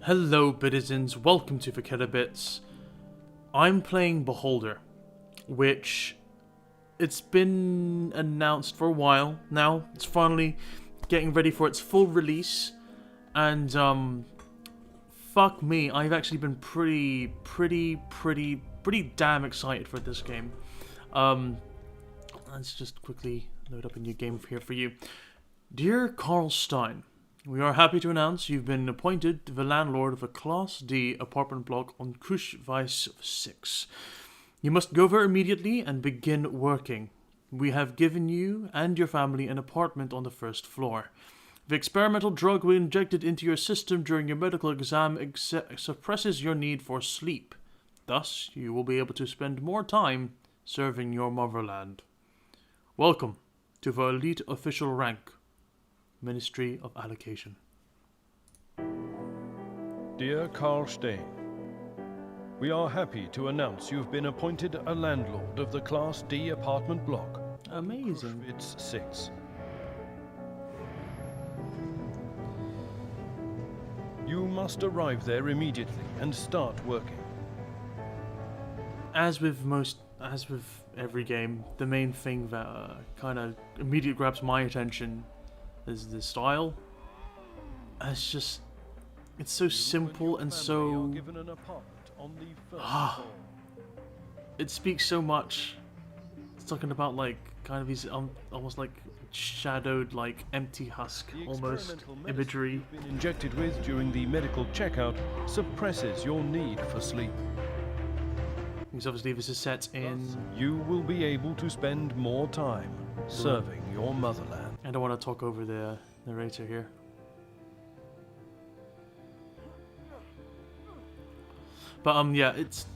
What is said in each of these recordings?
Hello Bitizens, welcome to Vaqueta Bits. I'm playing Beholder, which it's been announced for a while now. It's finally getting ready for its full release, and fuck me, I've actually been pretty damn excited for this game. Let's just quickly load up a new game here for you. Dear Carl Stein, we are happy to announce you've been appointed the landlord of a Class D apartment block on Kuschweiss 6. You must go there immediately and begin working. We have given you and your family an apartment on the first floor. The experimental drug we injected into your system during your medical exam suppresses your need for sleep. Thus, you will be able to spend more time serving your motherland. Welcome to the elite official rank, Ministry of Allocation. Dear Carl Stein, we are happy to announce you've been appointed a landlord of the Class D apartment block. Amazing. It's 6. You must arrive there immediately and start working. As with every game, the main thing that kind of immediately grabs my attention is the style. It's so simple and so it speaks so much. It's talking about like kind of these almost like shadowed, like empty husk almost imagery. Been injected with during the medical checkout suppresses your need for sleep. Because obviously this is set in. You will be able to spend more time serving your motherland. I don't want to talk over the narrator here. But yeah, it's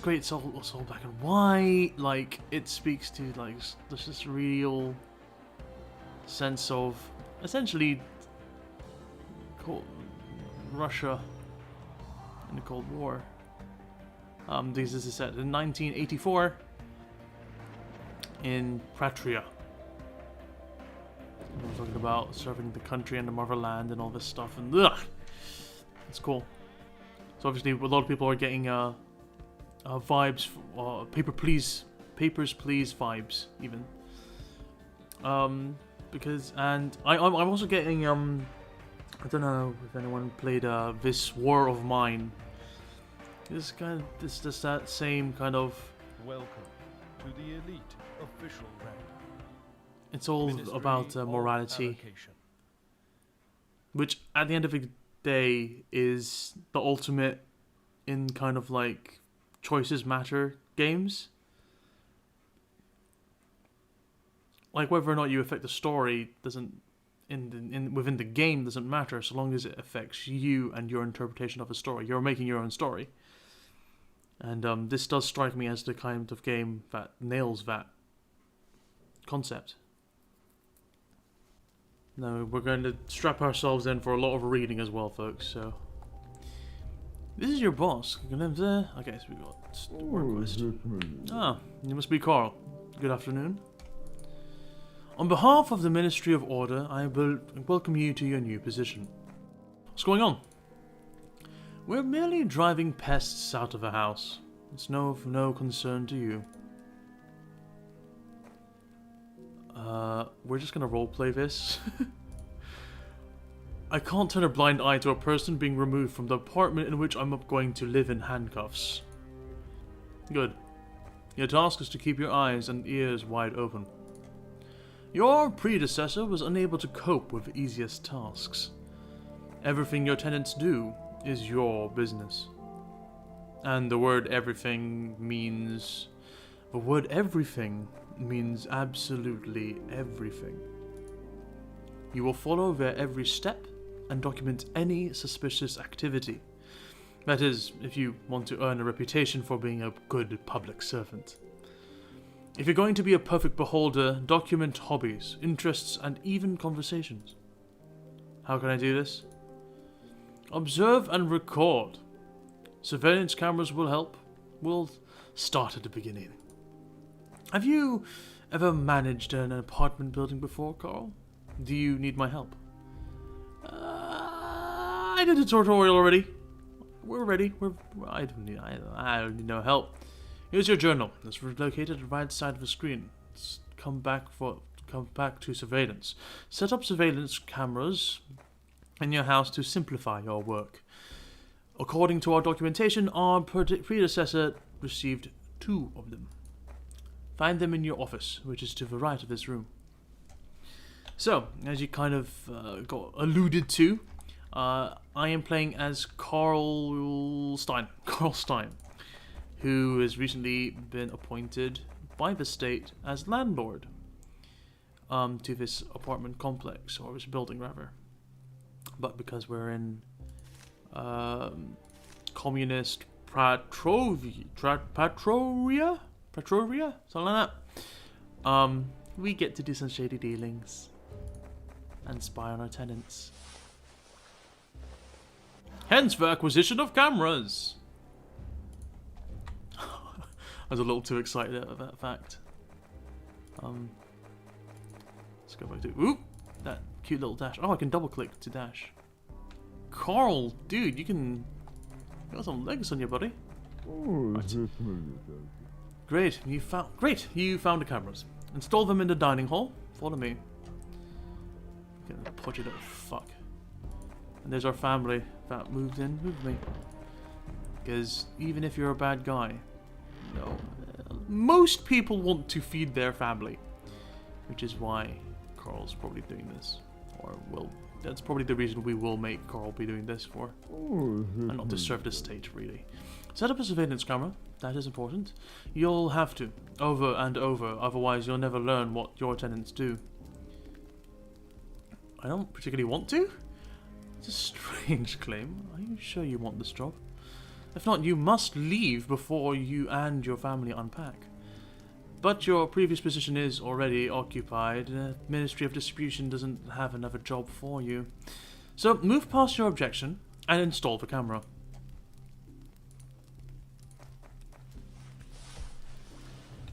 great. It's all black and white. Like it speaks to like there's this real sense of essentially Russia in the Cold War. This is set in 1984 in Patria. We're talking about serving the country and the motherland and all this stuff, and it's cool. So obviously, a lot of people are getting vibes, Papers, Please vibes, even. Because I'm also getting I don't know if anyone played This War of Mine. This that same kind of. Welcome to the elite official rank. It's all about morality, which at the end of the day is the ultimate in kind of like choices matter games. Like whether or not you affect the story doesn't within the game doesn't matter so long as it affects you and your interpretation of a story. You're making your own story, and this does strike me as the kind of game that nails that concept. Now we're going to strap ourselves in for a lot of reading as well, folks. So this is your boss. Okay, so we got work list. Ah, you must be Carl. Good afternoon. On behalf of the Ministry of Order, I will welcome you to your new position. What's going on? We're merely driving pests out of the house. It's no concern to you. We're just gonna roleplay this. I can't turn a blind eye to a person being removed from the apartment in which I'm going to live in handcuffs. Good. Your task is to keep your eyes and ears wide open. Your predecessor was unable to cope with the easiest tasks. Everything your tenants do is your business. And the word everything means... The word everything means absolutely everything. You will follow their every step and document any suspicious activity. That is, if you want to earn a reputation for being a good public servant. If you're going to be a perfect beholder, document hobbies, interests, and even conversations. How can I do this? Observe and record. Surveillance cameras will help. We'll start at the beginning. Have you ever managed an apartment building before, Carl? Do you need my help? I did a tutorial already. we're ready. I don't need no help. Here's your journal. It's located at the right side of the screen. Come back to surveillance. Set up surveillance cameras in your house to simplify your work. According to our documentation, our predecessor received 2 of them. Find them in your office, which is to the right of this room. So, as you kind of got alluded to, I am playing as Carl Stein, who has recently been appointed by the state as landlord to this apartment complex, or this building rather. But because we're in communist Patroria, something like that, we get to do some shady dealings and spy on our tenants. Hence the acquisition of cameras. I was a little too excited at that fact. Let's go back to that cute little dash. Oh, I can double click to dash. Carl, dude, you got some legs on you, buddy. Right. Great, you found the cameras. Install them in the dining hall. Follow me. Get that podgy little fuck. And there's our family that moved in with me. Because even if you're a bad guy, most people want to feed their family, which is why Carl's probably doing this, or that's probably the reason we will make Carl be doing this for, and not to serve the state, really. Set up a surveillance camera. That is important. You'll have to, over and over, otherwise you'll never learn what your tenants do. I don't particularly want to? It's a strange claim. Are you sure you want this job? If not, you must leave before you and your family unpack. But your previous position is already occupied. The Ministry of Distribution doesn't have another job for you. So move past your objection and install the camera.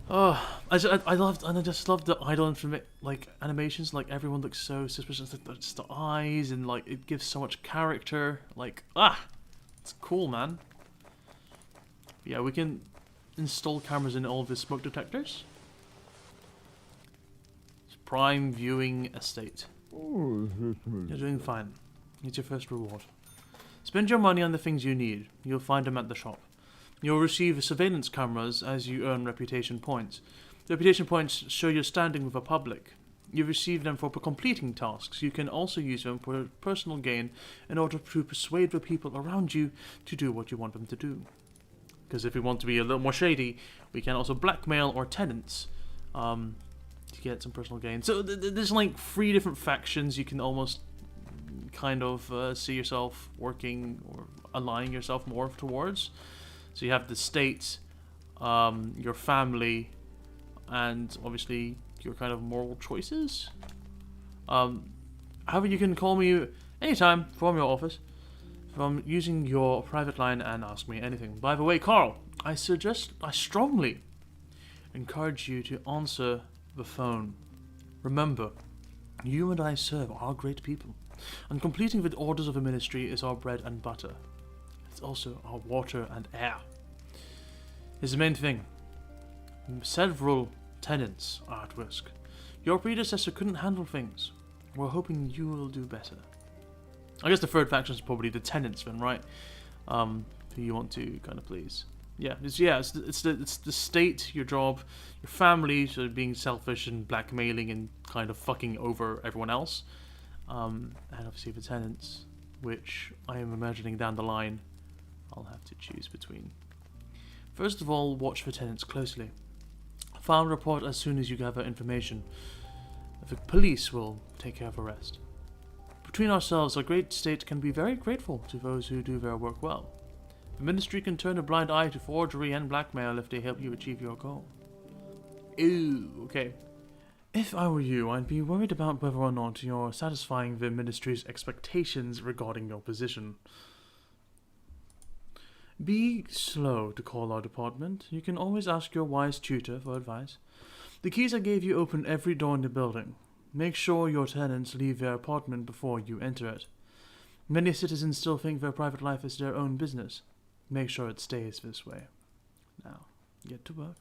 Oh, I just love the idle animations. Like, everyone looks so suspicious. Like, just the eyes, and like it gives so much character. Like, it's cool, man. But yeah, we can install cameras in all of the smoke detectors. It's prime viewing estate. You're doing fine. It's your first reward. Spend your money on the things you need. You'll find them at the shop. You'll receive surveillance cameras as you earn reputation points. The reputation points show your standing with the public. You receive them for completing tasks. You can also use them for personal gain in order to persuade the people around you to do what you want them to do. Because if we want to be a little more shady, we can also blackmail our tenants to get some personal gain. So there's like 3 different factions you can almost kind of see yourself working or aligning yourself more towards. So you have the state, your family, and obviously your kind of moral choices. However, you can call me anytime from your office, from using your private line, and ask me anything. By the way, Carl, I strongly encourage you to answer the phone. Remember, you and I serve our great people, and completing the orders of the ministry is our bread and butter. It's also our water and air. Here's the main thing. Several tenants are at risk. Your predecessor couldn't handle things. We're hoping you will do better. I guess the third faction is probably the tenants then, right? Who you want to kind of please. Yeah, it's the state, your job, your family, sort of being selfish and blackmailing and kind of fucking over everyone else. And obviously the tenants, which I am imagining down the line I'll have to choose between. First of all, watch for tenants closely. File a report as soon as you gather information. The police will take care of the rest. Between ourselves, our great state can be very grateful to those who do their work well. The ministry can turn a blind eye to forgery and blackmail if they help you achieve your goal. Ooh, okay. If I were you, I'd be worried about whether or not you're satisfying the ministry's expectations regarding your position. Be slow to call our department. You can always ask your wise tutor for advice. The keys I gave you open every door in the building. Make sure your tenants leave their apartment before you enter it. Many citizens still think their private life is their own business. Make sure it stays this way. Now, get to work.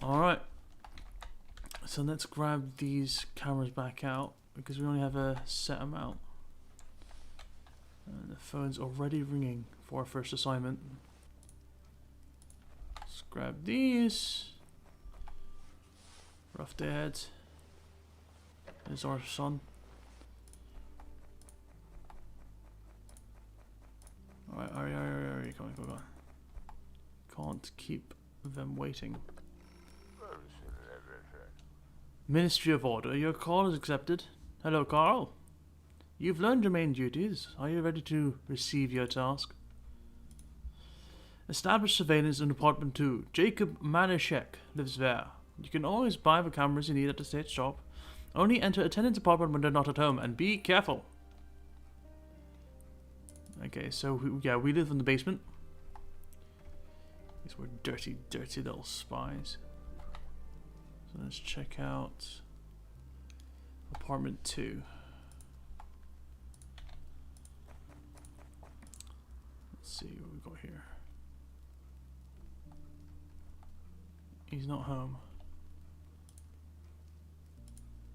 Alright. So let's grab these cameras back out, because we only have a set amount. And the phone's already ringing for our first assignment. Let's grab these. Rough day ahead. There's our son. Alright, come on. Can't keep them waiting. Ministry of Order, your call is accepted. Hello, Carl. You've learned your main duties. Are you ready to receive your task? Establish surveillance in Apartment 2. Jacob Manischek lives there. You can always buy the cameras you need at the state shop. Only enter a tenant's apartment when they're not at home, and be careful. Okay, so we live in the basement. These were dirty, dirty little spies. So let's check out Apartment 2. Let's see what we got here. He's not home.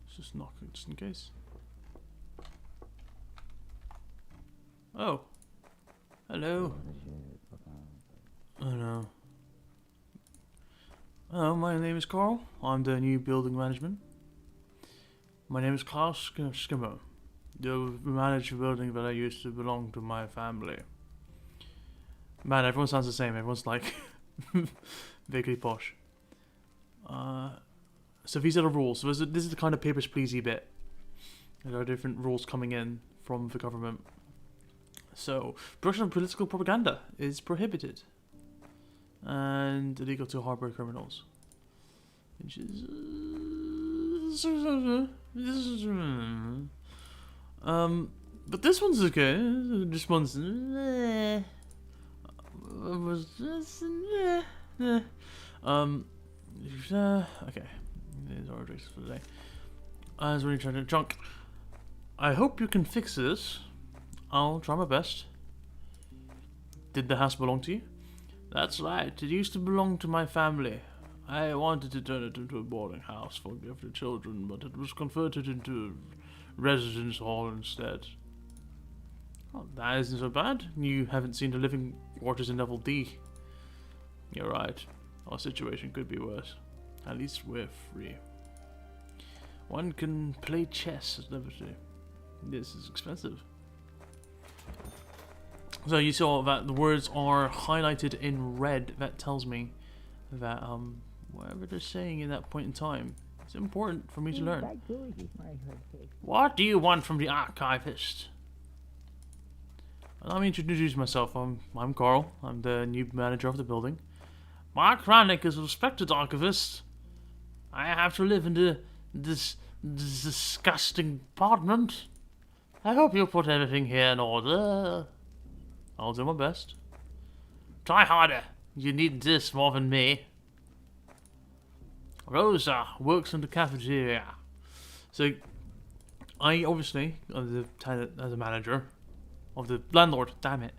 Let's just knock it just in case. Oh. Hello. Oh no. Hello, my name is Carl. I'm the new building management. My name is Klaus Skimmer. The manager building that I used to belong to my family. Man, everyone sounds the same. Everyone's like vaguely posh. So these are the rules. So this is the kind of Papers, Pleasey bit. There are different rules coming in from the government. So, production of political propaganda is prohibited. And illegal to harbor criminals. Which is... but this one's okay. This one's... okay. These are our drinks for the day. I was really trying to drunk. I hope you can fix this. I'll try my best. Did the house belong to you? That's right. It used to belong to my family. I wanted to turn it into a boarding house for gifted children, but it was converted into a residence hall instead. Oh, that isn't so bad. You haven't seen the living quarters in level D. You're right. Our situation could be worse. At least we're free. One can play chess at liberty. This is expensive. So you saw that the words are highlighted in red. That tells me that whatever they're saying in that point in time, it's important for me to learn. What do you want from the archivist? Allow me to introduce myself. I'm Carl. I'm the new manager of the building. Mark Rannick is a respected archivist. I have to live in this disgusting apartment. I hope you'll put everything here in order. I'll do my best. Try harder. You need this more than me. Rosa works in the cafeteria. So, I obviously, as a tenant, as a manager of the landlord, damn it,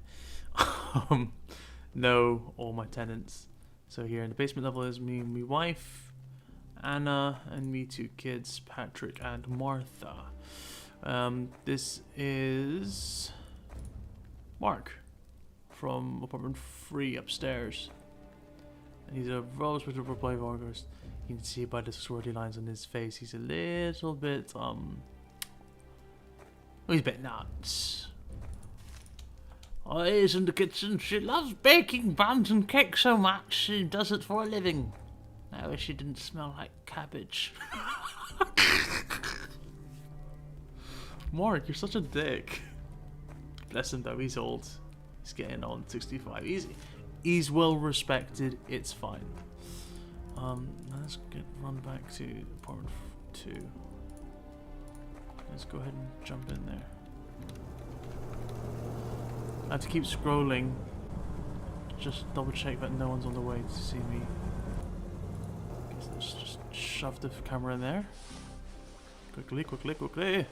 know all my tenants. So here in the basement level is me and my wife, Anna, and me two kids, Patrick and Martha. This is Mark from apartment 3 upstairs. And he's a rose with a reply artist. You can see by the swirly lines on his face, he's a little bit, he's a bit nuts. Oh, he's in the kitchen. She loves baking buns and cake so much, she does it for a living. I wish she didn't smell like cabbage. Mark, you're such a dick. Bless him though, he's old. He's getting on 65. He's well respected, it's fine. Let's run back to apartment 2. Let's go ahead and jump in there. I have to keep scrolling. Just double check that no one's on the way to see me. Guess let's just shove the camera in there. Quickly, quickly, quickly.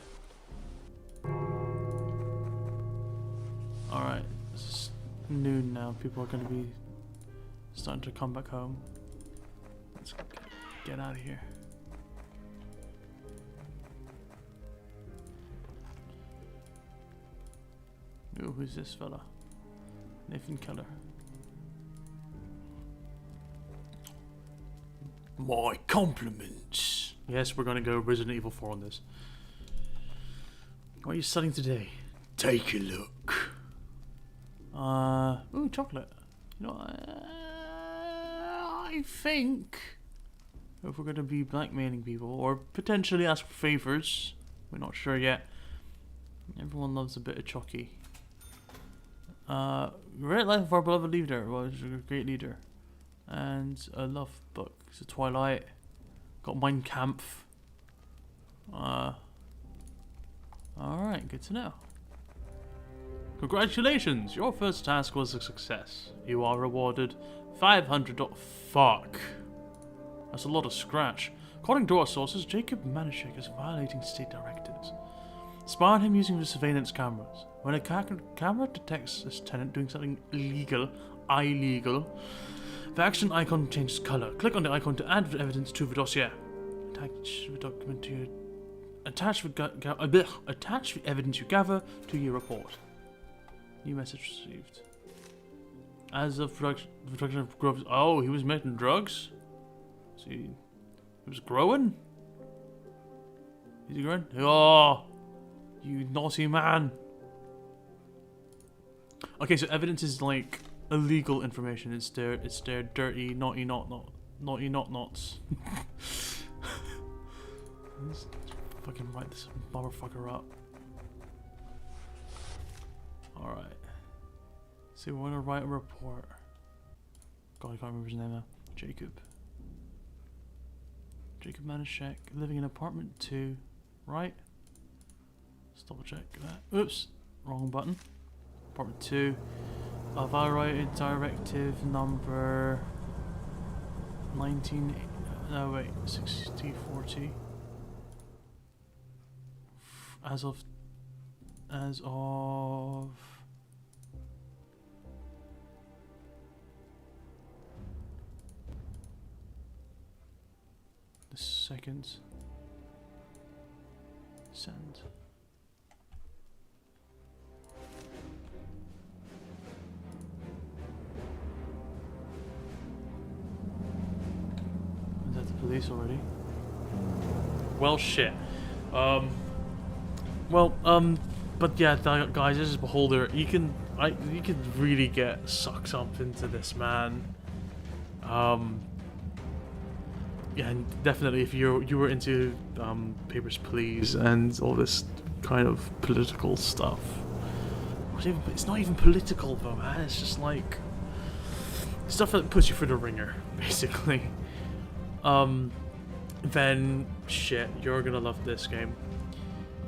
Alright, it's noon now. People are going to be starting to come back home. Let's get out of here. Ooh, who's this fella? Nathan Keller. My compliments. Yes, we're gonna go Resident Evil 4 on this. What are you studying today? Take a look. Ooh, chocolate. You know, I think if we're gonna be blackmailing people or potentially ask for favors, we're not sure yet. Everyone loves a bit of chocky. Great life of our beloved leader was a great leader. And a love book. It's a Twilight. Got Mein Kampf. Alright, good to know. Congratulations! Your first task was a success. You are rewarded 500 Fuck. That's a lot of scratch. According to our sources, Jacob Manischek is violating state directives. Spy on him using the surveillance cameras. When a camera detects this tenant doing something illegal, the action icon changes color. Click on the icon to add evidence to the dossier. Attach the document to your... Attach the evidence you gather to your report. New message received. As of production of drugs... Oh, he was making drugs? So he was growing? Is he growing? Oh! You naughty man. Okay, so evidence is like illegal information. It's their dirty, naughty not-nots. Let's fucking write this motherfucker up. Alright. So we're gonna write a report. God, I can't remember his name now. Jacob Manischek, living in apartment 2, right? Let's double check that. Oops, wrong button. Apartment 2. Violated directive number 19. No, wait, 6040. As of the second. Send. Is that the police already? Well, shit. But yeah, guys, this is Beholder. You can really get sucked up into this, man. Yeah, and definitely if you were into Papers, Please and all this kind of political stuff. It's not even political though, man. It's just like stuff that puts you through the ringer, basically. Then shit, you're gonna love this game.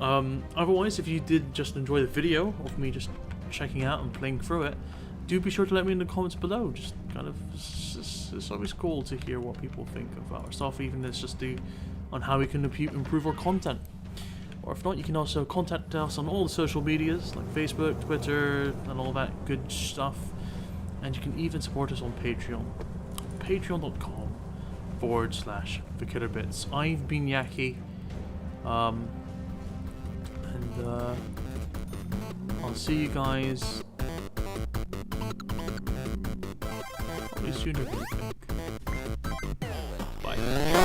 Otherwise, if you did just enjoy the video of me just checking out and playing through it, do be sure to let me in the comments below. Just kind of, it's always cool to hear what people think of our stuff, even if it's just on how we can improve our content. Or if not, you can also contact us on all the social medias like Facebook, Twitter, and all that good stuff. And you can even support us on Patreon. Patreon.com/thekillerbits. I've been Yacky. And I'll see you guys probably sooner than you think. Bye.